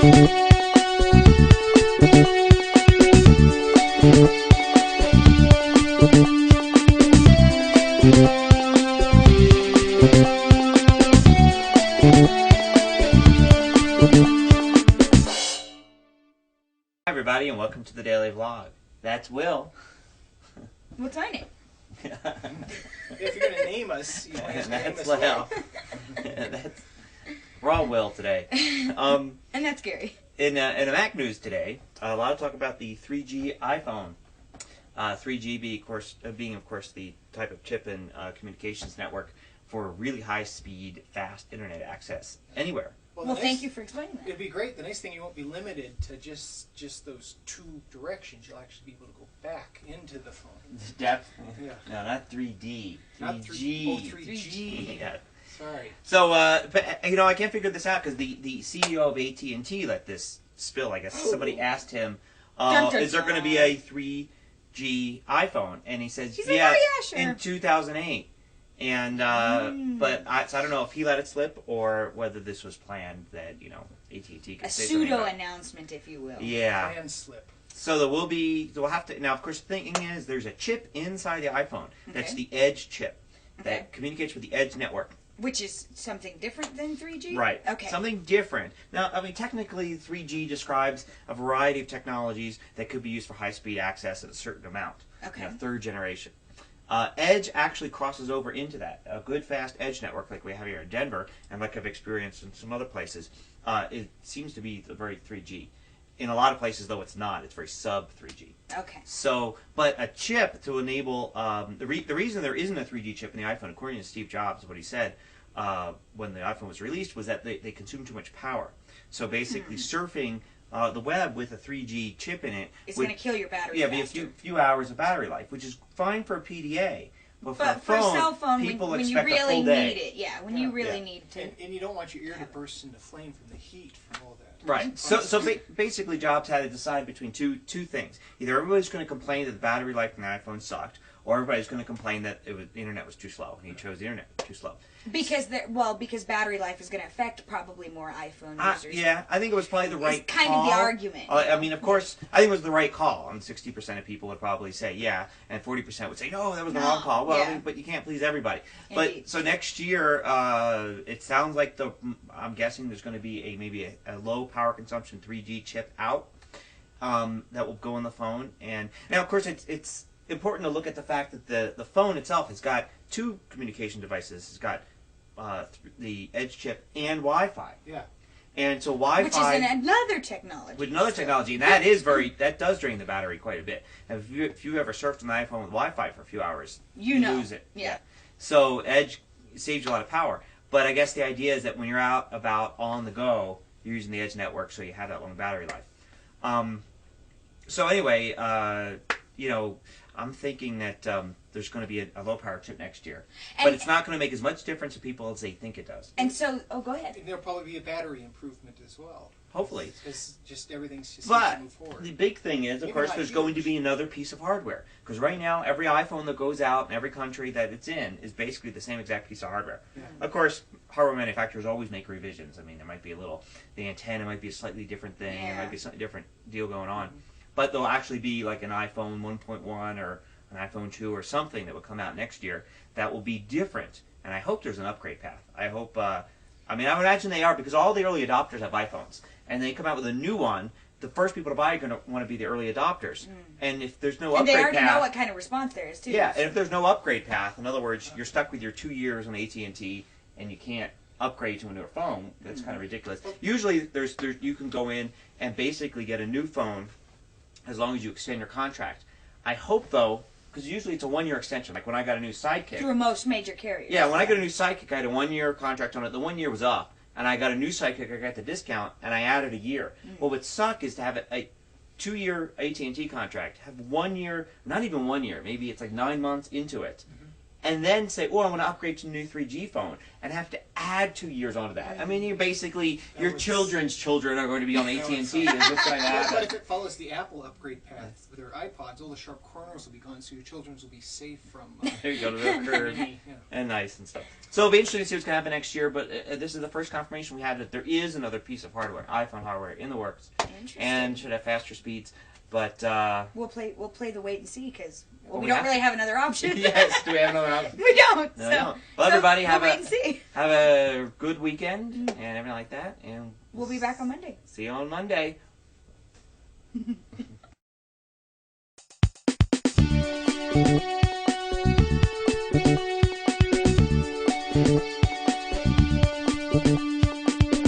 Hi everybody, and welcome to the Daily Vlog. That's Will. What's my name? If you're going to name us, you want to name us Will. We're all Will today. And that's Gary. In the Mac news today, a lot of talk about the 3G iPhone. 3G being, of course, the type of chip and communications network for really high-speed, fast internet access anywhere. Well, thank you for explaining that. It'd be great. The nice thing, you won't be limited to just those two directions. You'll actually be able to go back into the phone. Depth? Yeah. No, not 3D. 3G. Not 3G. Yeah. Sorry. So, but you know, I can't figure this out because the CEO of AT&T let this spill. I guess somebody asked him, "Is there going to be a 3G iPhone?" And he says, "Yeah, sure." In 2008. And but so I don't know if he let it slip or whether this was planned that AT&T could a say pseudo announcement, if you will. Yeah. Planned slip. So there will be. So we'll have to now. Of course, the thing is, there's a chip inside the iPhone. That's the Edge chip that communicates with the Edge network. Which is something different than 3G? Right. Okay. Something different. Now, I mean, technically, 3G describes a variety of technologies that could be used for high-speed access at a certain amount. Okay. Third generation. Edge actually crosses over into that. A good, fast Edge network like we have here in Denver, and like I've experienced in some other places, it seems to be the very 3G. In a lot of places, though, it's not. It's very sub-3G. Okay. So, but a chip to enable, the reason there isn't a 3G chip in the iPhone, according to Steve Jobs, what he said when the iPhone was released, was that they consume too much power. So basically surfing the web with a 3G chip in it, it's going to kill your battery. Yeah, be a few hours of battery life, which is fine for a PDA. But for a cell phone, people when you expect really a full day. need it, when you really need to. And you don't want your ear to burst into flame from the heat from all that. Right. So basically, Jobs had to decide between two things. Either everybody's going to complain that the battery life in the iPhone sucked, or everybody's going to complain that the internet was too slow, and he chose the internet was too slow. Because battery life is going to affect probably more iPhone users. Yeah, I think it was probably the right call. It's kind of the argument. I mean, of course, I think it was the right call. And 60% of people would probably say yeah, and 40% would say no, that was the wrong call. Well, I mean, but you can't please everybody. Indeed. But so next year, it sounds like I'm guessing there's going to be maybe a low power consumption 3G chip out that will go in the phone. And now, of course, it's important to look at the fact that the phone itself has got two communication devices. It's got the Edge chip and Wi-Fi. Yeah. And so Wi-Fi, which is another technology. With another technology, and that does drain the battery quite a bit. And if you ever surfed an iPhone with Wi-Fi for a few hours, you lose it. Yeah. So Edge saves you a lot of power. But I guess the idea is that when you're out about on the go, you're using the Edge network, so you have that long battery life. So anyway, I'm thinking that there's going to be a low-power chip next year. But it's not going to make as much difference to people as they think it does. And so, go ahead. And there'll probably be a battery improvement as well. Hopefully. Because just everything's just but to move forward. The big thing is, of course, there's going to be another piece of hardware. Because right now, every iPhone that goes out in every country that it's in is basically the same exact piece of hardware. Yeah. Of course, hardware manufacturers always make revisions. I mean, there might be the antenna might be a slightly different thing. Yeah. There might be a slightly different deal going on. But there'll actually be like an iPhone 1.1 or an iPhone 2 or something that will come out next year that will be different. And I hope there's an upgrade path. I hope, I would imagine they are, because all the early adopters have iPhones. And they come out with a new one, the first people to buy are going to want to be the early adopters. And if there's no upgrade path... And they already know what kind of response there is, too. Yeah, and if there's no upgrade path, in other words, you're stuck with your 2 years on AT&T and you can't upgrade to a newer phone, that's kind of ridiculous. Usually, you can go in and basically get a new phone as long as you extend your contract. I hope, though, because usually it's a 1-year extension, like when I got a new Sidekick. Through most major carriers. Yeah, when I got a new Sidekick, I had a 1-year contract on it. The 1 year was up, and I got a new Sidekick, I got the discount, and I added a year. What would suck is to have a 2-year AT&T contract, have 1 year, not even 1 year, maybe it's like 9 months into it, and then say, oh, I want to upgrade to a new 3G phone. and have to add 2 years onto that. I mean, you're basically your was- children's children are going to be on AT&T. Is No, what's going to But happen? if it follows the Apple upgrade path with their iPods, all the sharp corners will be gone, so your children's will be safe from. There you go to the curve. Yeah. And nice and stuff. So it'll be interesting to see what's going to happen next year, but this is the first confirmation we had that there is another piece of hardware, iPhone hardware, in the works, Interesting. and should have faster speeds. But we'll play the wait and see because Well, we we don't have really to. have another option. yes, do we have another option? We don't. No, so, we don't. Well, everybody, we'll have wait and see. have a good weekend and everything like that, and We'll be back on Monday. see you on Monday.